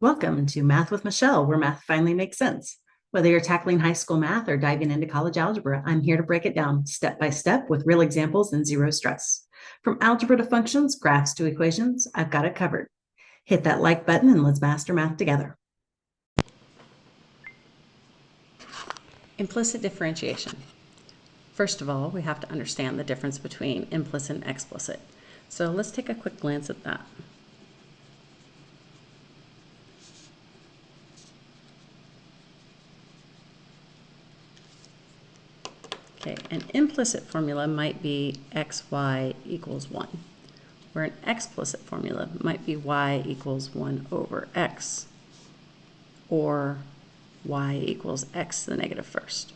Welcome to Math with Michelle, where math finally makes sense. Whether you're tackling high school math or diving into college algebra, I'm here to break it down step by step with real examples and zero stress. From algebra to functions, graphs to equations, I've got it covered. Hit that like button and let's master math together. Implicit differentiation. First of all, we have to understand the difference between implicit and explicit. So let's take a quick glance at that. Okay, an implicit formula might be xy equals 1, where an explicit formula might be y equals 1 over x, or y equals x to the negative first.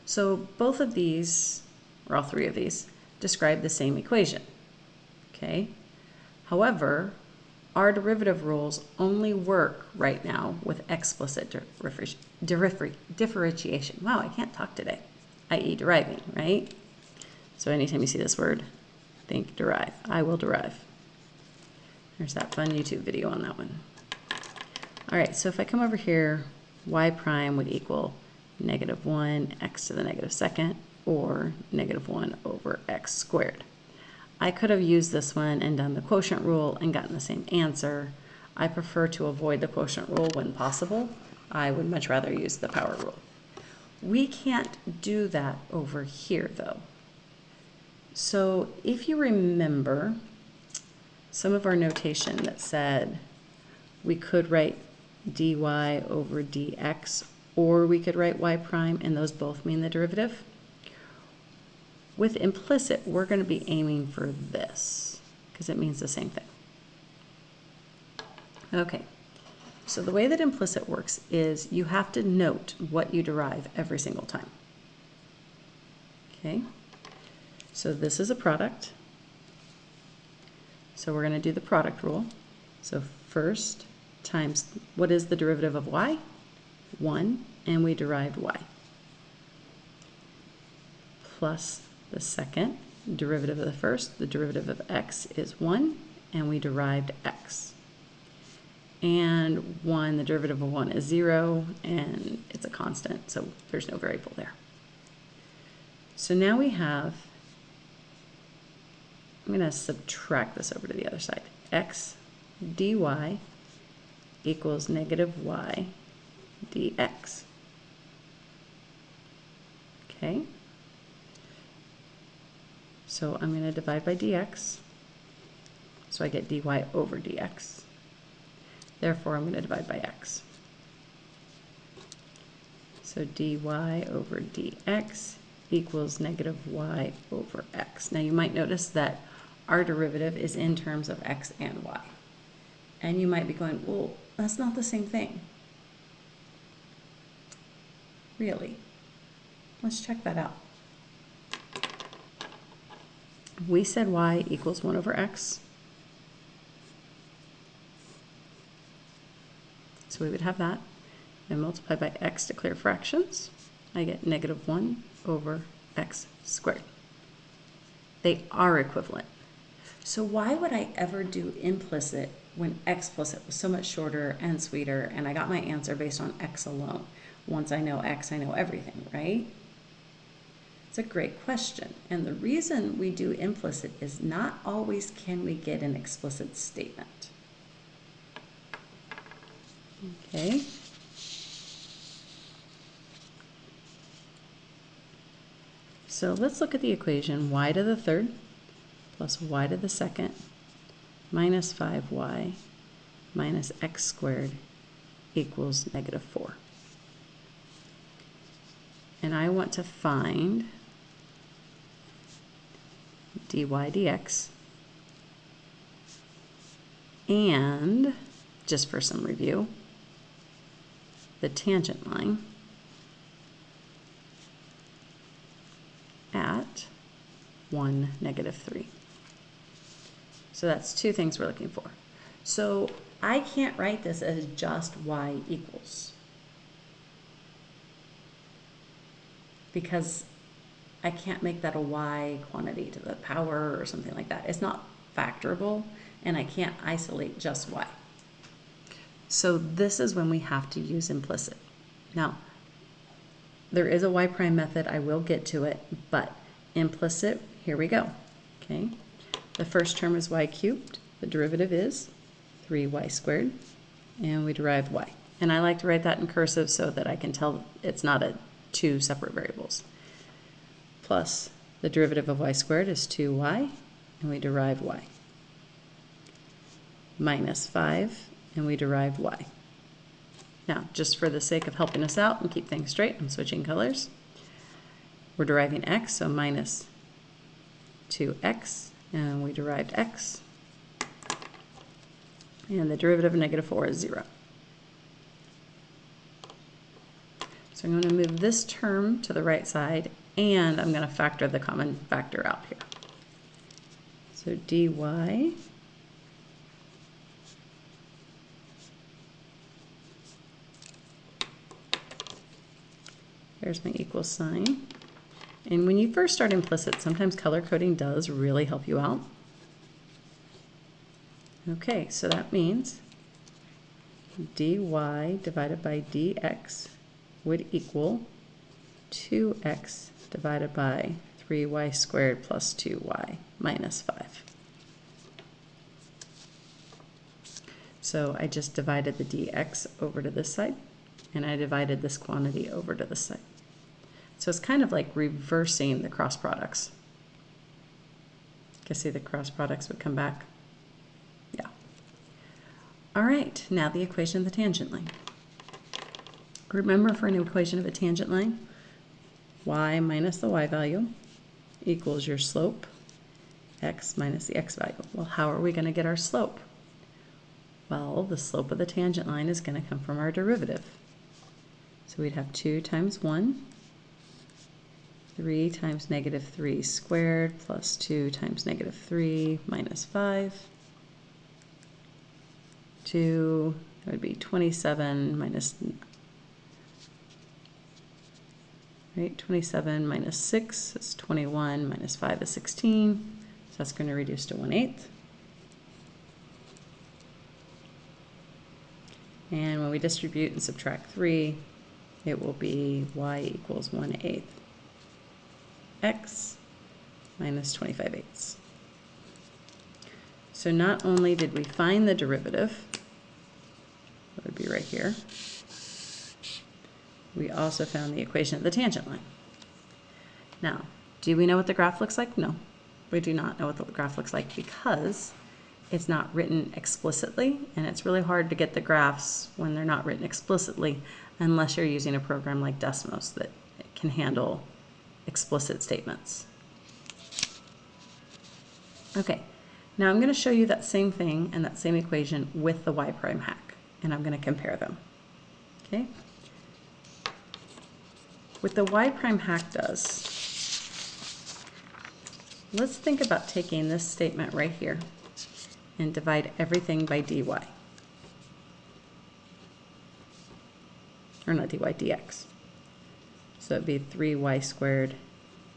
So both of these, or all three of these, describe the same equation. Okay. However, our derivative rules only work right now with explicit differentiation. Wow, I can't talk today, i.e. deriving, right? So anytime you see this word, think derive. I will derive. There's that fun YouTube video on that one. All right, so if I come over here, y prime would equal negative 1 x to the negative second, or negative 1 over x squared. I could have used this one and done the quotient rule and gotten the same answer. I prefer to avoid the quotient rule when possible. I would much rather use the power rule. We can't do that over here though. So if you remember some of our notation that said we could write dy over dx, or we could write y prime, and those both mean the derivative. With implicit, we're going to be aiming for this because it means the same thing. Okay, so the way that implicit works is you have to note what you derive every single time. Okay, so this is a product. So we're going to do the product rule. So first times, what is the derivative of y? 1, and we derived y. Plus the second derivative of the first, the derivative of x is 1, and we derived x. And 1, the derivative of 1 is 0, and it's a constant, so there's no variable there. So now we have, I'm going to subtract this over to the other side. X dy equals negative y dx. Okay. So I'm going to divide by dx. So I get dy over dx. Therefore, I'm going to divide by x. So dy over dx equals negative y over x. Now you might notice that our derivative is in terms of x and y. And you might be going, well, that's not the same thing. Really? Let's check that out. We said y equals 1 over x. So we would have that. And multiply by x to clear fractions. I get negative 1 over x squared. They are equivalent. So why would I ever do implicit when explicit was so much shorter and sweeter, and I got my answer based on x alone? Once I know x, I know everything, right? It's a great question. And the reason we do implicit is not always can we get an explicit statement. Okay. So let's look at the equation y to the third plus y to the second minus 5y minus x squared equals negative 4. And I want to find dy dx, and just for some review, the tangent line at 1, negative 3. So that's two things we're looking for. So I can't write this as just y equals, because I can't make that a y quantity to the power or something like that. It's not factorable, and I can't isolate just y. So this is when we have to use implicit. Now, there is a y prime method. I will get to it, but implicit, here we go. Okay. The first term is y cubed. The derivative is 3y squared, and we derive y. And I like to write that in cursive so that I can tell it's not two separate variables. Plus the derivative of y squared is 2y, and we derive y. Minus 5, and we derive y. Now, just for the sake of helping us out and keep things straight, I'm switching colors. We're deriving x, so minus 2x, and we derived x. And the derivative of negative 4 is 0. So I'm going to move this term to the right side, and I'm going to factor the common factor out here. So dy there's my equal sign. And when you first start implicit, sometimes color coding does really help you out. Okay, so that means dy divided by dx would equal 2x divided by 3y squared plus 2y minus 5. So I just divided the dx over to this side, and I divided this quantity over to this side. So it's kind of like reversing the cross products. You can see the cross products would come back. Yeah. All right, now the equation of the tangent line. Remember, for an equation of a tangent line, y minus the y value equals your slope, x minus the x value. Well, how are we going to get our slope? Well, the slope of the tangent line is going to come from our derivative. So we'd have 2 times 1, 3 times negative 3 squared plus 2 times negative 3 minus 5. 2, that would be 27 minus, right, 27 minus 6 is 21, minus 5 is 16. So that's going to reduce to 1/8. And when we distribute and subtract 3, it will be y equals 1/8 x minus 25/8. So not only did we find the derivative, that would be right here, we also found the equation of the tangent line. Now, do we know what the graph looks like? No, we do not know what the graph looks like because it's not written explicitly, and it's really hard to get the graphs when they're not written explicitly unless you're using a program like Desmos that can handle explicit statements. Okay, now I'm going to show you that same thing and that same equation with the y prime hack, and I'm going to compare them. Okay? What the y prime hack does, let's think about taking this statement right here and divide everything by dy. Or not dy, dx. So it'd be 3y squared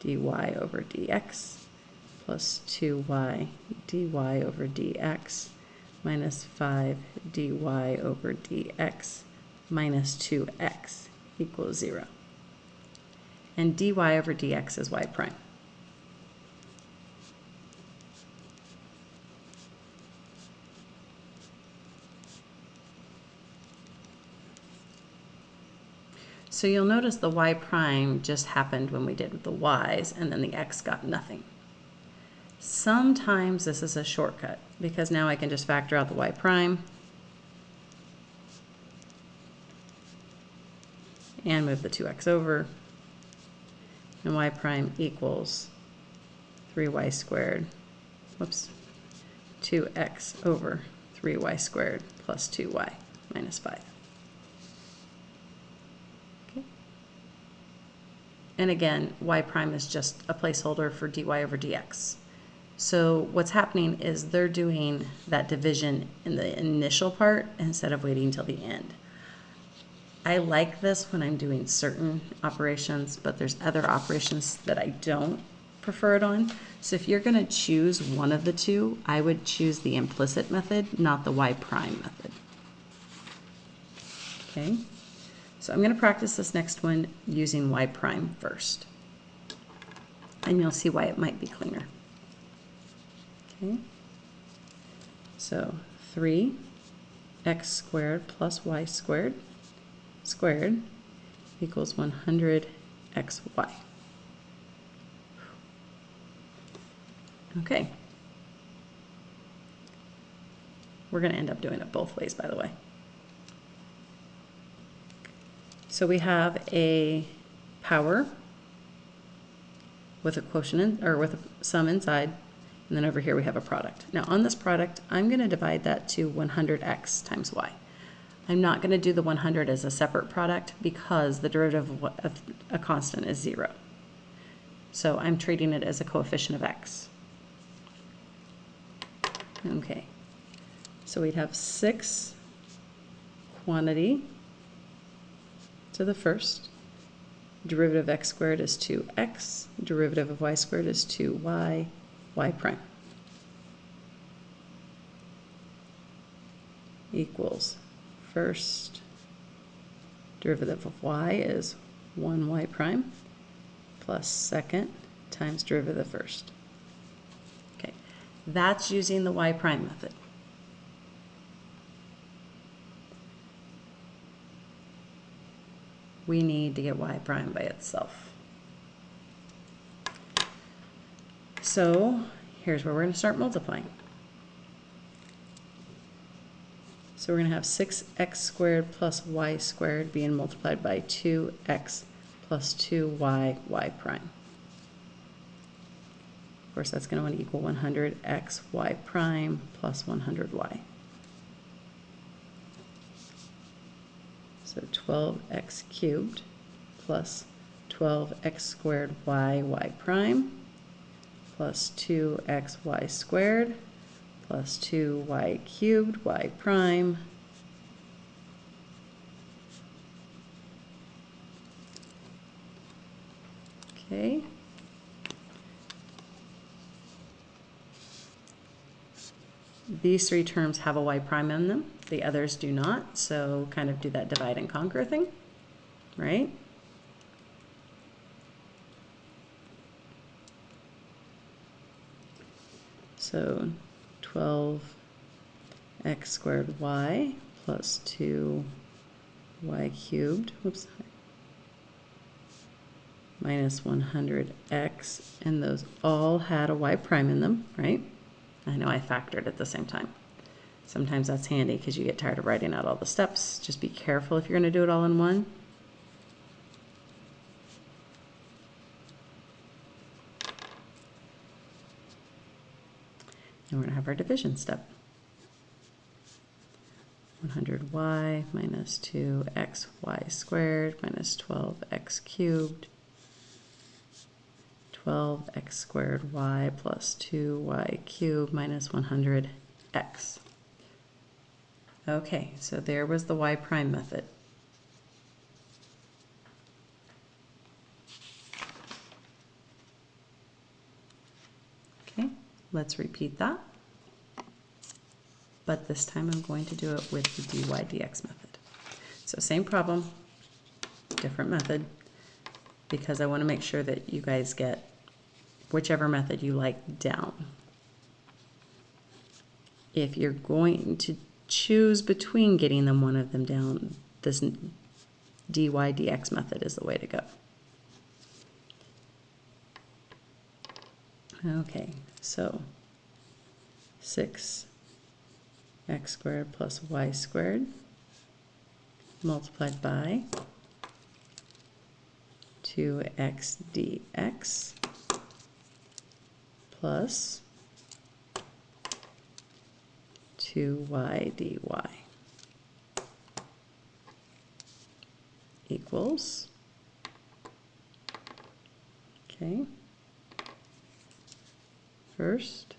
dy over dx plus 2y dy over dx minus 5 dy over dx minus 2x equals 0. And dy over dx is y prime. So you'll notice the y prime just happened when we did with the y's, and then the x got nothing. Sometimes this is a shortcut because now I can just factor out the y prime and move the 2x over, and y prime equals 3y squared, whoops, 2x over 3y squared plus 2y minus 5. And again, y prime is just a placeholder for dy over dx. So what's happening is they're doing that division in the initial part instead of waiting until the end. I like this when I'm doing certain operations, but there's other operations that I don't prefer it on. So if you're going to choose one of the two, I would choose the implicit method, not the y prime method. Okay, so I'm going to practice this next one using y prime first, and you'll see why it might be cleaner. Okay, so 3x squared plus y squared squared equals 100xy. Okay. We're going to end up doing it both ways, by the way. So we have a power with a quotient or with a sum inside, and then over here we have a product. Now on this product, I'm going to divide that to 100x times y. I'm not going to do the 100 as a separate product because the derivative of a constant is 0. So I'm treating it as a coefficient of x. Okay. So we'd have 6 quantity to the first. Derivative of x squared is 2x. Derivative of y squared is 2y, y prime. Equals first derivative of y is 1y prime plus second times derivative of first. Okay, that's using the y prime method. We need to get y prime by itself. So here's where we're going to start multiplying. So we're going to have 6x squared plus y squared being multiplied by 2x plus 2y, y prime. Of course, that's going to want to equal 100x y prime plus 100y. So 12x cubed plus 12x squared y, y prime plus 2xy squared plus 2y cubed y prime okay. These three terms have a y prime in them. The others do not, so kind of do that divide and conquer thing, right? So 12x squared y plus 2y cubed, whoops, minus 100x, and those all had a y prime in them, right? I know I factored at the same time. Sometimes that's handy because you get tired of writing out all the steps. Just be careful if you're going to do it all in one. And we're going to have our division step. 100y minus 2xy squared minus 12x cubed. 12x squared y plus 2y cubed minus 100x. Okay, so there was the y prime method. Okay, let's repeat that. But this time I'm going to do it with the dy dx method. So same problem, different method, because I want to make sure that you guys get whichever method you like down. If you're going to choose between getting them one of them down, this dy dx method is the way to go. Okay, so 6x squared plus y squared multiplied by 2x dx plus 2y dy equals, okay, first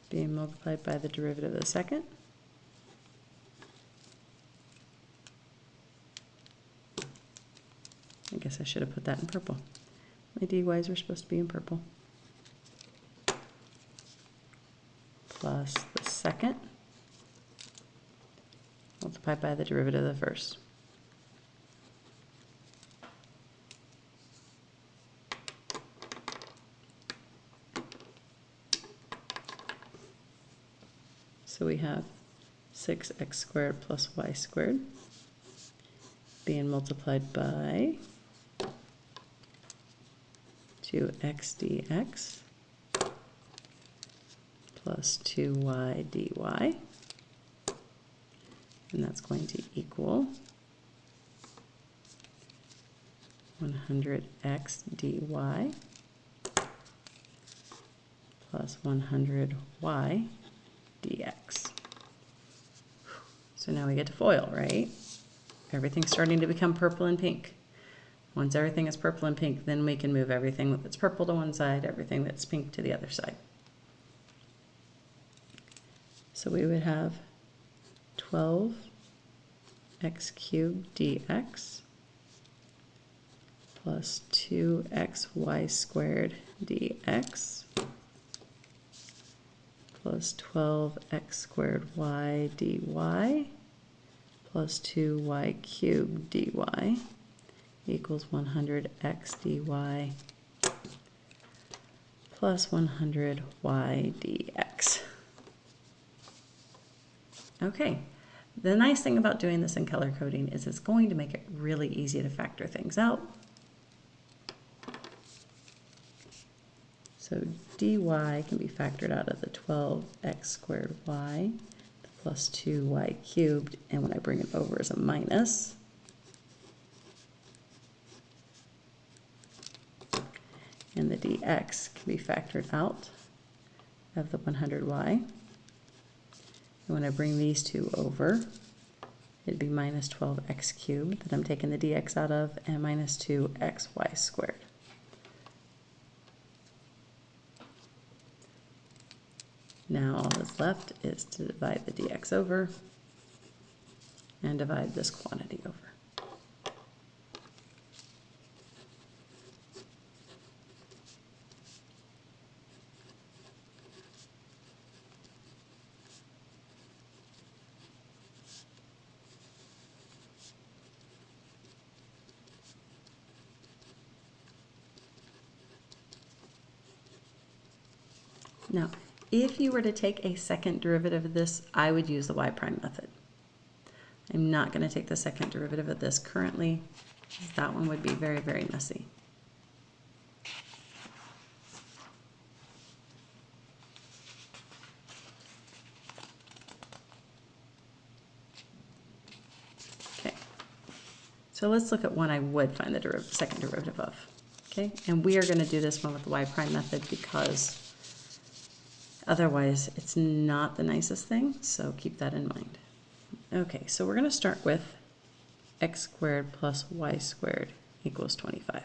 being multiplied by the derivative of the second, I guess I should have put that in purple. My dy's were supposed to be in purple. Plus the second multiplied by the derivative of the first. So we have 6x squared plus y squared being multiplied by 2x dx plus 2y dy, and that's going to equal 100x dy plus 100y dx. So now we get to FOIL, right? Everything's starting to become purple and pink. Once everything is purple and pink, then we can move everything that's purple to one side, everything that's pink to the other side. So we would have 12x cubed dx plus 2xy squared dx plus 12x squared y dy plus 2y cubed dy equals 100x dy plus 100y dx. Okay, the nice thing about doing this in color coding is it's going to make it really easy to factor things out. So dy can be factored out of the 12x squared y plus 2y cubed, and when I bring it over as a minus, and the dx can be factored out of the 100y. And when I bring these two over, it'd be minus 12x cubed that I'm taking the dx out of, and minus 2xy squared. Now all that's left is to divide the dx over and divide this quantity over. Now, if you were to take a second derivative of this, I would use the y prime method. I'm not going to take the second derivative of this currently. That one would be very, very messy. Okay, so let's look at one I would find the second derivative of. Okay, and we are going to do this one with the y prime method because otherwise it's not the nicest thing, so keep that in mind. Okay, so we're going to start with x squared plus y squared equals 25.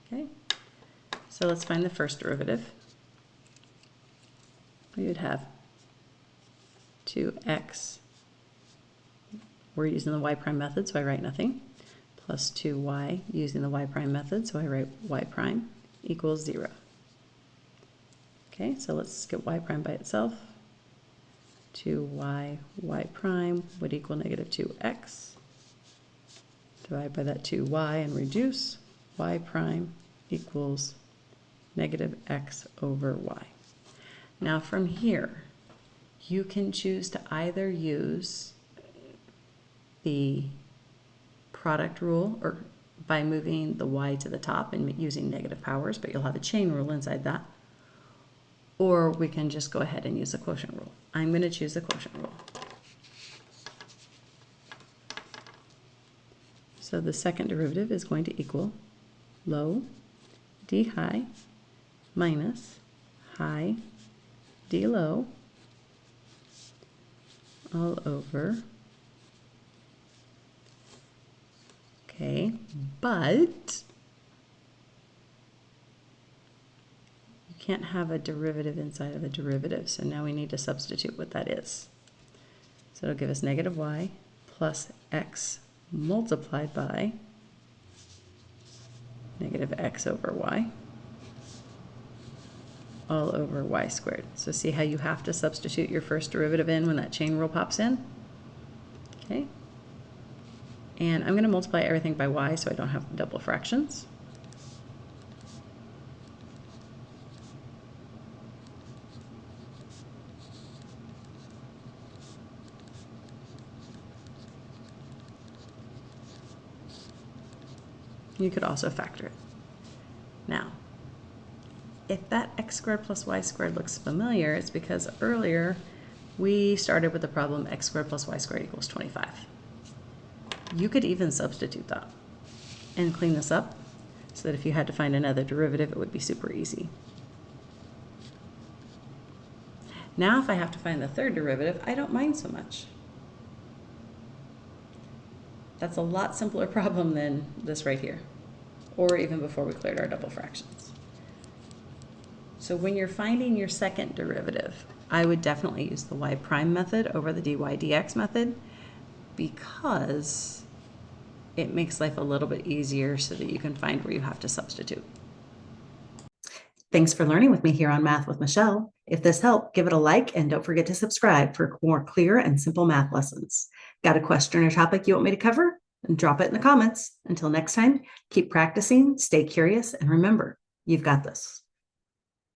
Okay, so let's find the first derivative. We would have 2x, we're using the y prime method, so I write nothing, plus 2y using the y prime method, so I write y prime equals 0. Okay, so let's get y prime by itself. 2y, y prime would equal negative 2x. Divide by that 2y and reduce. Y prime equals negative x over y. Now from here, you can choose to either use the product rule or by moving the y to the top and using negative powers, but you'll have a chain rule inside that. Or we can just go ahead and use the quotient rule. I'm going to choose the quotient rule. So the second derivative is going to equal low d high minus high d low all over, okay, but can't have a derivative inside of a derivative, so now we need to substitute what that is. So it'll give us negative y plus x multiplied by negative x over y all over y squared. So see how you have to substitute your first derivative in when that chain rule pops in? Okay. And I'm going to multiply everything by y so I don't have double fractions. You could also factor it. Now, if that x squared plus y squared looks familiar, it's because earlier we started with the problem x squared plus y squared equals 25. You could even substitute that and clean this up so that if you had to find another derivative, it would be super easy. Now if I have to find the third derivative, I don't mind so much. That's a lot simpler problem than this right here, or even before we cleared our double fractions. So when you're finding your second derivative, I would definitely use the y prime method over the dy dx method because it makes life a little bit easier so that you can find where you have to substitute. Thanks for learning with me here on Math with Michelle. If this helped, give it a like and don't forget to subscribe for more clear and simple math lessons. Got a question or topic you want me to cover? And drop it in the comments. Until next time, keep practicing, stay curious, and remember, you've got this.